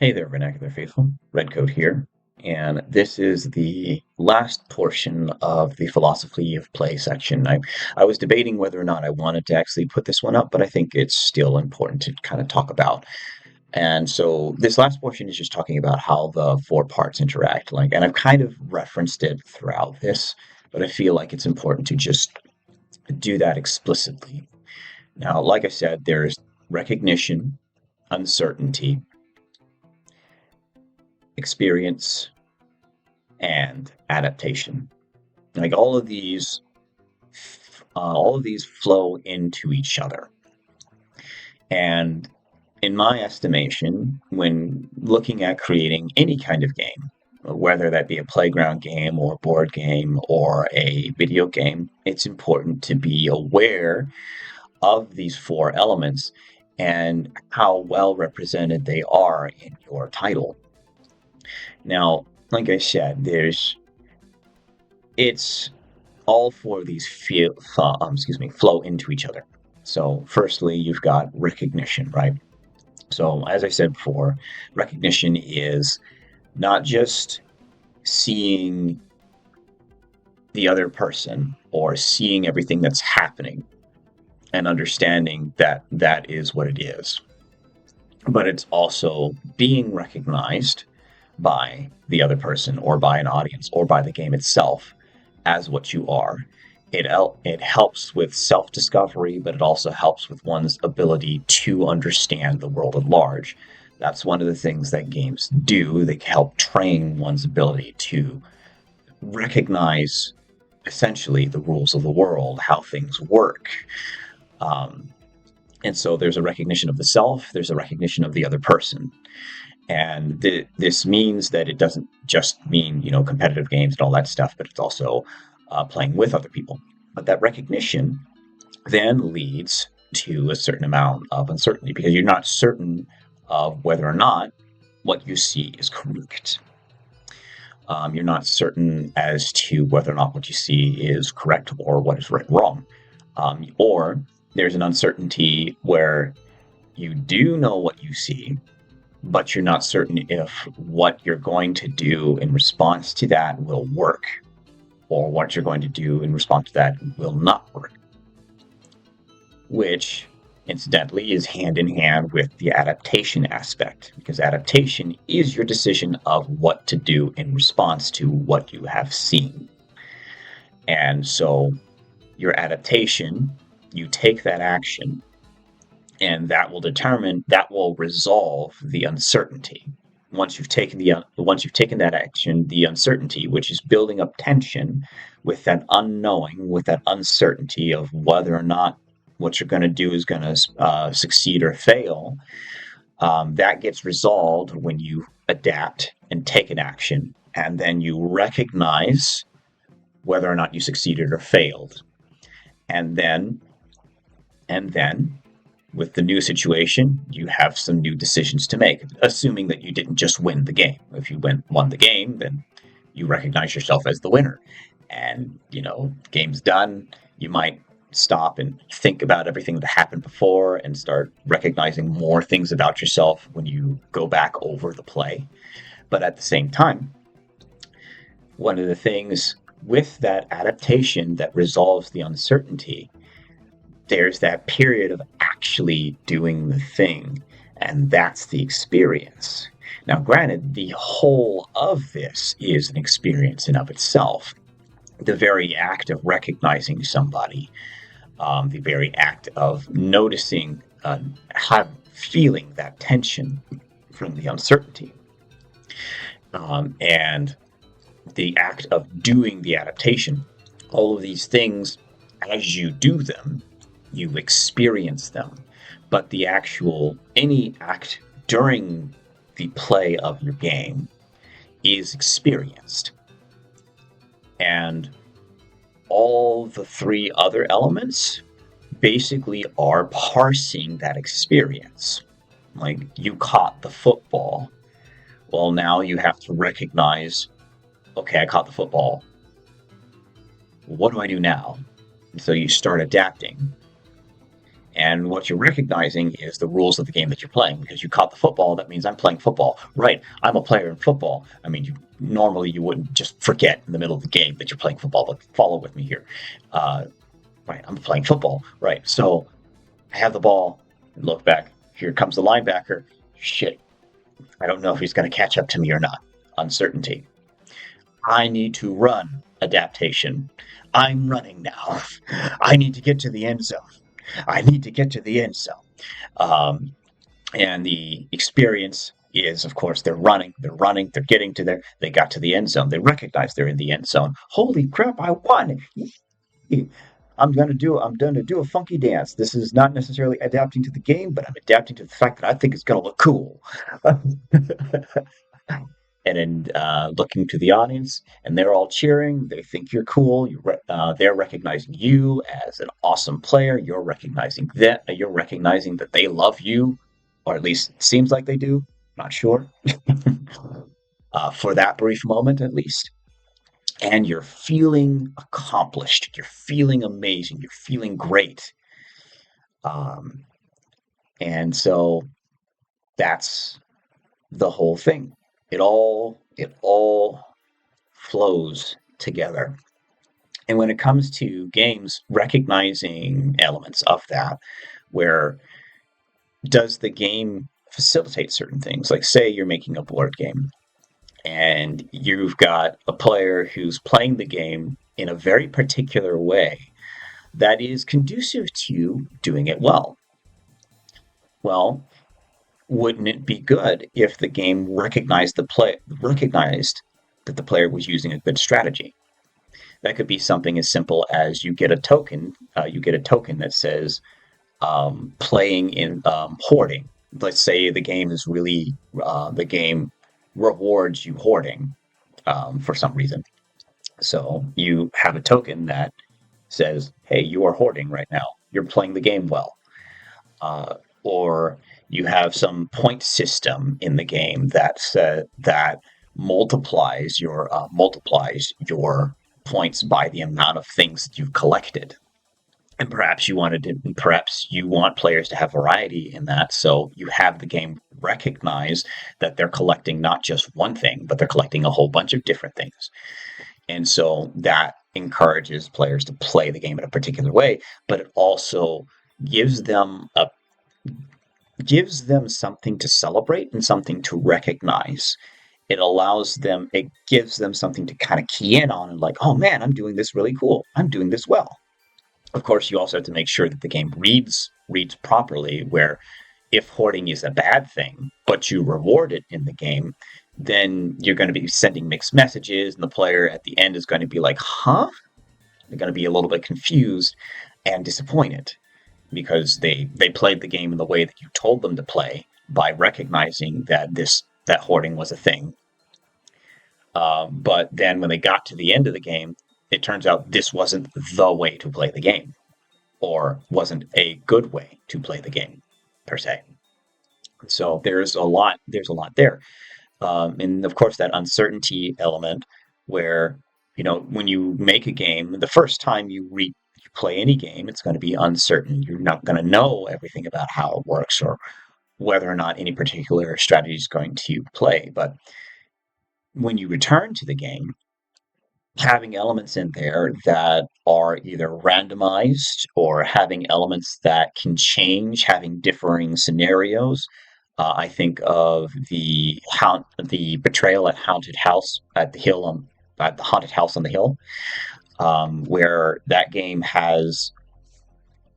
Hey there, Vernacular Faithful. Redcoat here. And this is the last portion of the philosophy of play section. I was debating whether or not I wanted to actually put this one up, but I think it's still important to kind of talk about. And so this last portion is just talking about how the four parts interact. And I've kind of referenced it throughout this, but I feel like it's important to just do that explicitly. Now, like I said, there's recognition, uncertainty, experience, and adaptation. Like all of these flow into each other. And in my estimation, when looking at creating any kind of game, whether that be a playground game or a board game or a video game, it's important to be aware of these four elements and how well represented they are in your title. Now, like I said, it's all four of these flow into each other. So, firstly, you've got recognition, right? So, as I said before, recognition is not just seeing the other person or seeing everything that's happening and understanding that that is what it is, but it's also being recognized by the other person or by an audience or by the game itself as what you are. It helps with self-discovery, but it also helps with one's ability to understand the world at large. That's one of the things that games do. They help train one's ability to recognize essentially the rules of the world, how things work. Um, and so there's a recognition of the self, there's a recognition of the other person. And this means that it doesn't just mean, competitive games and all that stuff, but it's also playing with other people. But that recognition then leads to a certain amount of uncertainty because you're not certain of whether or not what you see is correct. You're not certain as to whether or not what you see is correct or what is right and wrong. Or there's an uncertainty where you do know what you see, but you're not certain if what you're going to do in response to that will work, or what you're going to do in response to that will not work. Which, incidentally, is hand in hand with the adaptation aspect, because adaptation is your decision of what to do in response to what you have seen. And so, your adaptation, you take that action, and that will resolve the uncertainty. Once you've taken that action, the uncertainty, which is building up tension with that unknowing, with that uncertainty of whether or not what you're going to do is going to succeed or fail, that gets resolved when you adapt and take an action, and then you recognize whether or not you succeeded or failed, and then with the new situation, you have some new decisions to make, assuming that you didn't just win the game. If you won the game, then you recognize yourself as the winner. And, game's done. You might stop and think about everything that happened before and start recognizing more things about yourself when you go back over the play. But at the same time, one of the things with that adaptation that resolves the uncertainty, there's that period of actually doing the thing, and that's the experience. Now, granted, the whole of this is an experience in of itself. The very act of recognizing somebody, the very act of noticing, feeling that tension from the uncertainty, and the act of doing the adaptation, all of these things, as you do them, you experience them. But any act during the play of your game is experienced. And all the three other elements basically are parsing that experience. Like, you caught the football. Well, now you have to recognize, okay, I caught the football. What do I do now? So you start adapting. And what you're recognizing is the rules of the game that you're playing. Because you caught the football, that means I'm playing football. Right, I'm a player in football. I mean, normally you wouldn't just forget in the middle of the game that you're playing football, but follow with me here. Uh, right, I'm playing football. Right, so I have the ball, look back. Here comes the linebacker. Shit, I don't know if he's going to catch up to me or not. Uncertainty. I need to run. Adaptation. I'm running now. I need to get to the end zone. I need to get to the end zone. Um, and the experience is, of course, they're getting to they got to the end zone. They recognize they're in the end zone. Holy crap, I won. I'm gonna do a funky dance. This is not necessarily adapting to the game, but I'm adapting to the fact that I think it's gonna look cool. And then looking to the audience, and they're all cheering. They think you're cool. They're recognizing you as an awesome player. You're recognizing that. You're recognizing that they love you, or at least it seems like they do. Not sure. For that brief moment, at least. And you're feeling accomplished. You're feeling amazing. You're feeling great. Um, and so that's the whole thing. It all flows together. And when it comes to games, recognizing elements of that, where does the game facilitate certain things? Like, say you're making a board game and you've got a player who's playing the game in a very particular way that is conducive to you doing it well. Well, wouldn't it be good if the game recognized that the player was using a good strategy? That could be something as simple as you get a token. You get a token that says playing in hoarding. Let's say the game rewards you hoarding for some reason. So you have a token that says, "Hey, you are hoarding right now. You're playing the game well." Or you have some point system in the game that multiplies your points by the amount of things that you've collected. And perhaps you want players to have variety in that, so you have the game recognize that they're collecting not just one thing, but they're collecting a whole bunch of different things. And so that encourages players to play the game in a particular way, but it also gives them a gives them something to celebrate and something to recognize. It gives them something to kind of key in on and like, oh man, I'm doing this really cool. I'm doing this well. Of course, you also have to make sure that the game reads properly, where if hoarding is a bad thing, but you reward it in the game, then you're going to be sending mixed messages, and the player at the end is going to be like, huh? They're going to be a little bit confused and disappointed because they played the game in the way that you told them to play by recognizing that hoarding was a thing. But then when they got to the end of the game, it turns out this wasn't the way to play the game, or wasn't a good way to play the game, per se. So There's a lot there, and of course that uncertainty element, where when you make a game, the first time you play any game, it's going to be uncertain. You're not going to know everything about how it works or whether or not any particular strategy is going to play. But when you return to the game, having elements in there that are either randomized or having elements that can change, having differing scenarios. I think of the betrayal at haunted house at the hill at the haunted house on the hill, where that game has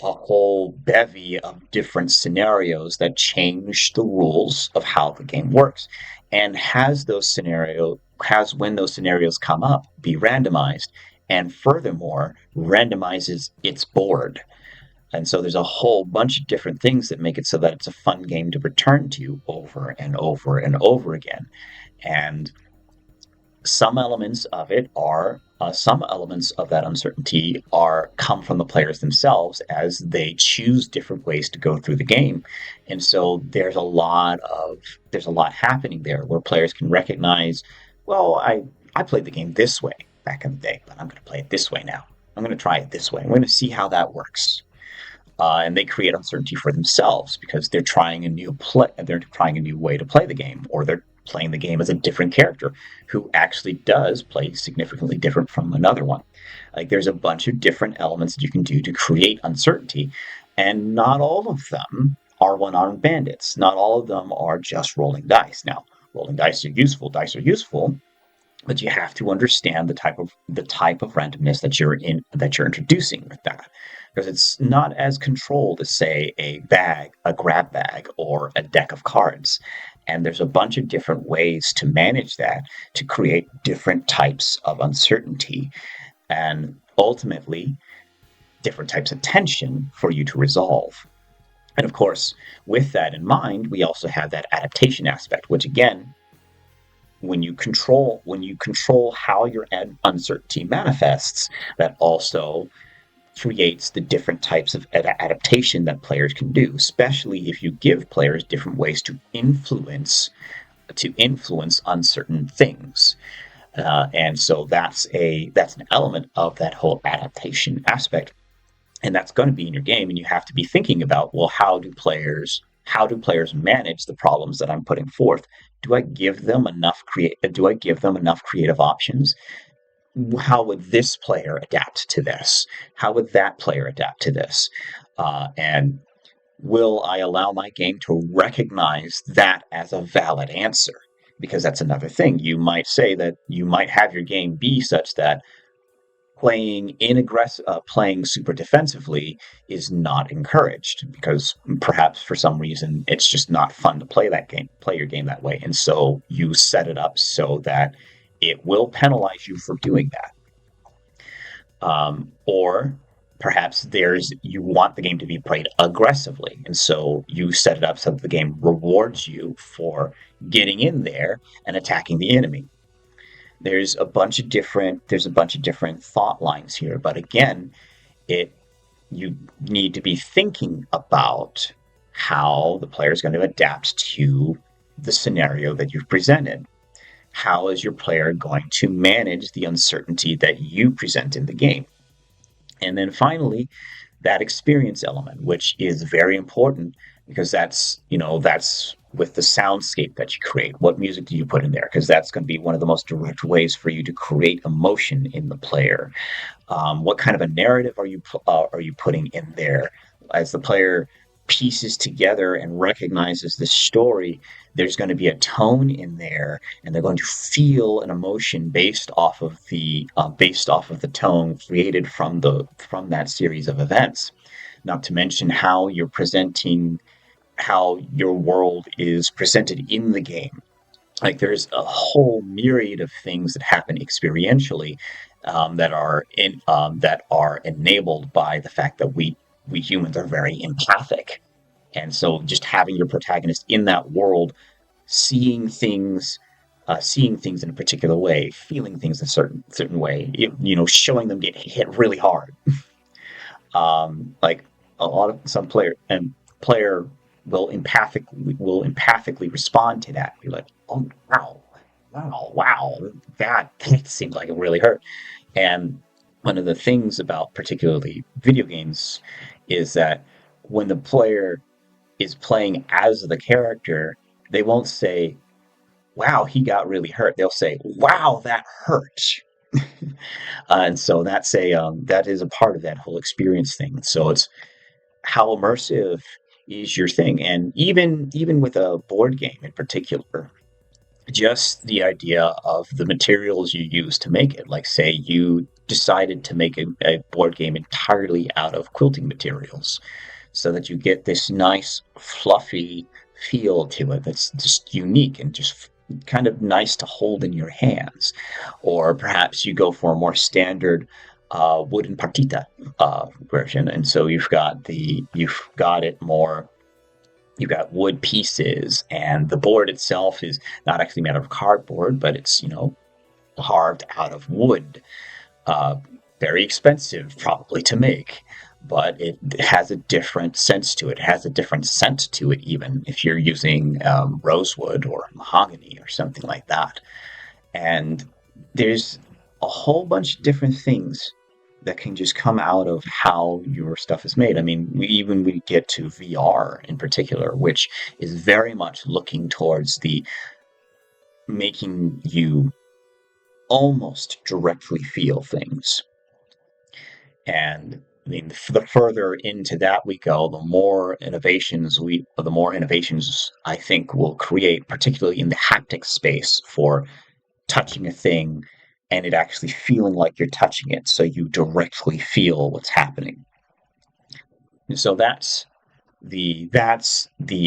a whole bevy of different scenarios that change the rules of how the game works, and has when those scenarios come up be randomized, and furthermore randomizes its board. And so there's a whole bunch of different things that make it so that it's a fun game to return to over and over and over again. And some elements of that uncertainty are come from the players themselves as they choose different ways to go through the game. And so there's a lot happening there where players can recognize, well, I played the game this way back in the day, but I'm going to play it this way now. I'm going to try it this way. I'm going to see how that works. and they create uncertainty for themselves because they're trying a new way to play the game, or they're playing the game as a different character who actually does play significantly different from another one. Like there's a bunch of different elements that you can do to create uncertainty, and not all of them are one-armed bandits. Not all of them are just rolling dice. Now, rolling dice are useful. Dice are useful, but you have to understand the type of randomness that you're introducing with that, because it's not as controlled as, say, a grab bag, or a deck of cards. And there's a bunch of different ways to manage that, to create different types of uncertainty, and ultimately different types of tension for you to resolve. And of course, with that in mind, we also have that adaptation aspect, which again, when you control how your uncertainty manifests, that also creates the different types of adaptation that players can do, especially if you give players different ways to influence uncertain things. And so that's an element of that whole adaptation aspect, and that's going to be in your game. And you have to be thinking about, well, how do players manage the problems that I'm putting forth? Do I give them enough creative options? How would this player adapt to this? How would that player adapt to this? And will I allow my game to recognize that as a valid answer? Because that's another thing. You might say that you might have your game be such that playing super defensively is not encouraged, because perhaps for some reason it's just not fun to play your game that way, and so you set it up so that it will penalize you for doing that. Or perhaps you want the game to be played aggressively, and so you set it up so that the game rewards you for getting in there and attacking the enemy. There's a bunch of different thought lines here, but again, it you need to be thinking about how the player is going to adapt to the scenario that you've presented. How is your player going to manage the uncertainty that you present in the game? And then finally, that experience element, which is very important, because that's with the soundscape that you create. What music do you put in there? Because that's going to be one of the most direct ways for you to create emotion in the player. What kind of a narrative are you putting in there? As the player pieces together and recognizes the story, there's going to be a tone in there, and they're going to feel an emotion based off of the tone created from that series of events. Not to mention how your world is presented in the game. Like there's a whole myriad of things that happen experientially, that are enabled by the fact that we humans are very empathic, and so just having your protagonist in that world, seeing things, seeing things in a particular way, feeling things in a certain way, showing them get hit really hard. Like a lot of some player will empathically respond to that. Be like, oh wow, wow, wow, that seems like it really hurt. And one of the things about particularly video games is that when the player is playing as the character, they won't say, wow, he got really hurt. They'll say, wow, that hurt. And so that is a part of that whole experience thing. So it's how immersive is your thing. And even with a board game in particular, just the idea of the materials you use to make it. Like, say you decided to make a board game entirely out of quilting materials, so that you get this nice fluffy feel to it that's just unique and just kind of nice to hold in your hands. Or perhaps you go for a more standard wooden partita version, and so you've got wood pieces, and the board itself is not actually made out of cardboard, but it's carved out of wood. Uh, Very expensive, probably, to make, but it has a different sense to it. It has a different scent to it, even if you're using rosewood or mahogany or something like that. And there's a whole bunch of different things that can just come out of how your stuff is made. I mean, we get to VR in particular, which is very much looking towards the making you almost directly feel things. And I mean, the further into that we go, the more innovations I think will create, particularly in the haptic space for touching a thing and it actually feeling like you're touching it, so you directly feel what's happening. And so that's the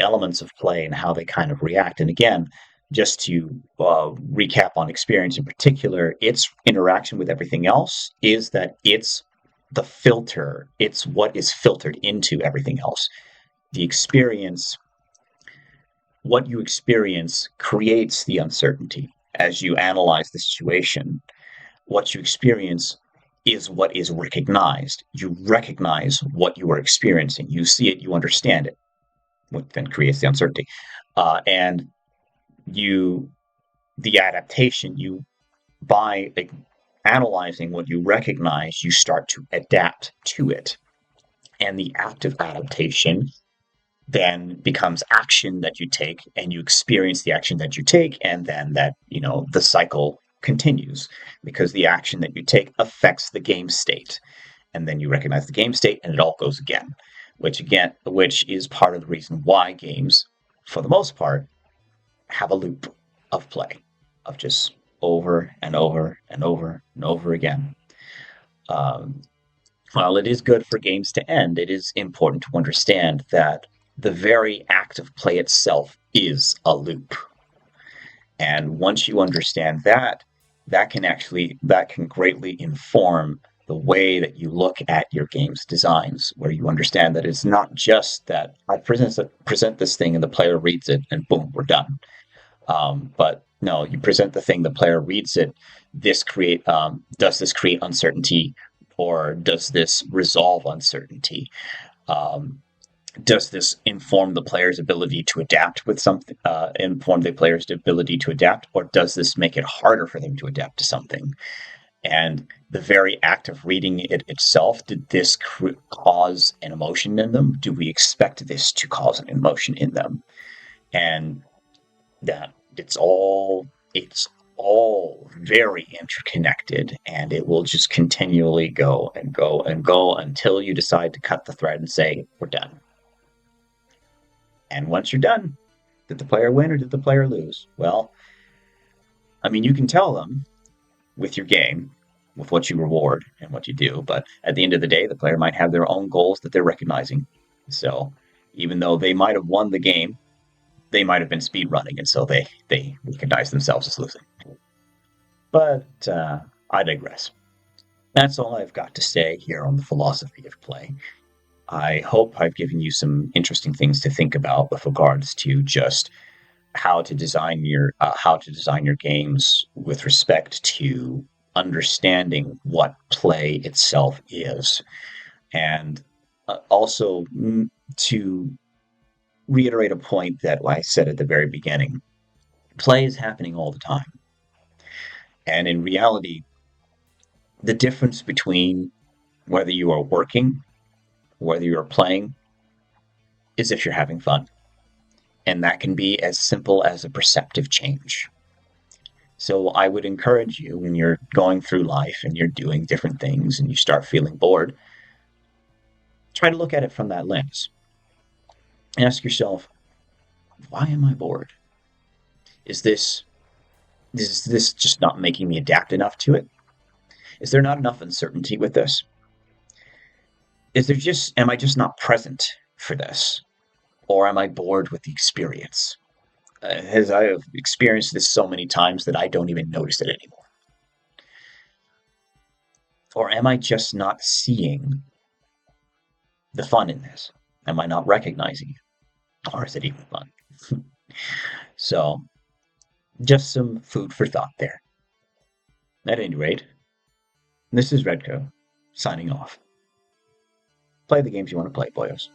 elements of play and how they kind of react. And again, just to recap on experience in particular, its interaction with everything else is that it's the filter. It's what is filtered into everything else. The experience, what you experience, creates the uncertainty as you analyze the situation. What you experience is what is recognized. You recognize what you are experiencing. You see it, you understand it, which then creates the uncertainty. And you, the adaptation, you by analyzing what you recognize, you start to adapt to it. And the act of adaptation then becomes action that you take, and you experience the action that you take, and then the cycle continues because the action that you take affects the game state, and then you recognize the game state and it all goes again, which is part of the reason why games, for the most part, have a loop of play, of just over and over and over and over again. um, while it is good for games to end, it is important to understand that the very act of play itself is a loop. And once you understand that, that can greatly inform the way that you look at your game's designs, where you understand that it's not just that I present this thing and the player reads it and boom, we're done. But no, you present the thing, the player reads it. Does this create uncertainty, or does this resolve uncertainty? Um, does this inform the player's ability to adapt with something? Inform the player's ability to adapt, or does this make it harder for them to adapt to something? And the very act of reading it itself, did this cause an emotion in them? Do we expect this to cause an emotion in them? And that it's all very interconnected, and it will just continually go and go and go until you decide to cut the thread and say, we're done. And once you're done, did the player win or did the player lose? Well, I mean, you can tell them with your game, with what you reward and what you do, but at the end of the day, the player might have their own goals that they're recognizing. So even though they might have won the game, they might have been speed running, and so they recognize themselves as losing. But I digress. That's all I've got to say here on the philosophy of play. I hope I've given you some interesting things to think about with regards to just how to design your games with respect to understanding what play itself is, and also to reiterate a point that I said at the very beginning. Play is happening all the time. And in reality, the difference between whether you are working, whether you're playing, is if you're having fun. And that can be as simple as a perceptive change. So I would encourage you, when you're going through life and you're doing different things and you start feeling bored, try to look at it from that lens. Ask yourself, why am I bored? Is this just not making me adapt enough to it? Is there not enough uncertainty with this? Am I just not present for this? Or am I bored with the experience? As I have experienced this so many times that I don't even notice it anymore. Or am I just not seeing the fun in this? Am I not recognizing it? Or is it even fun? So, just some food for thought there. At any rate, this is Redco, signing off. Play the games you want to play, boyos.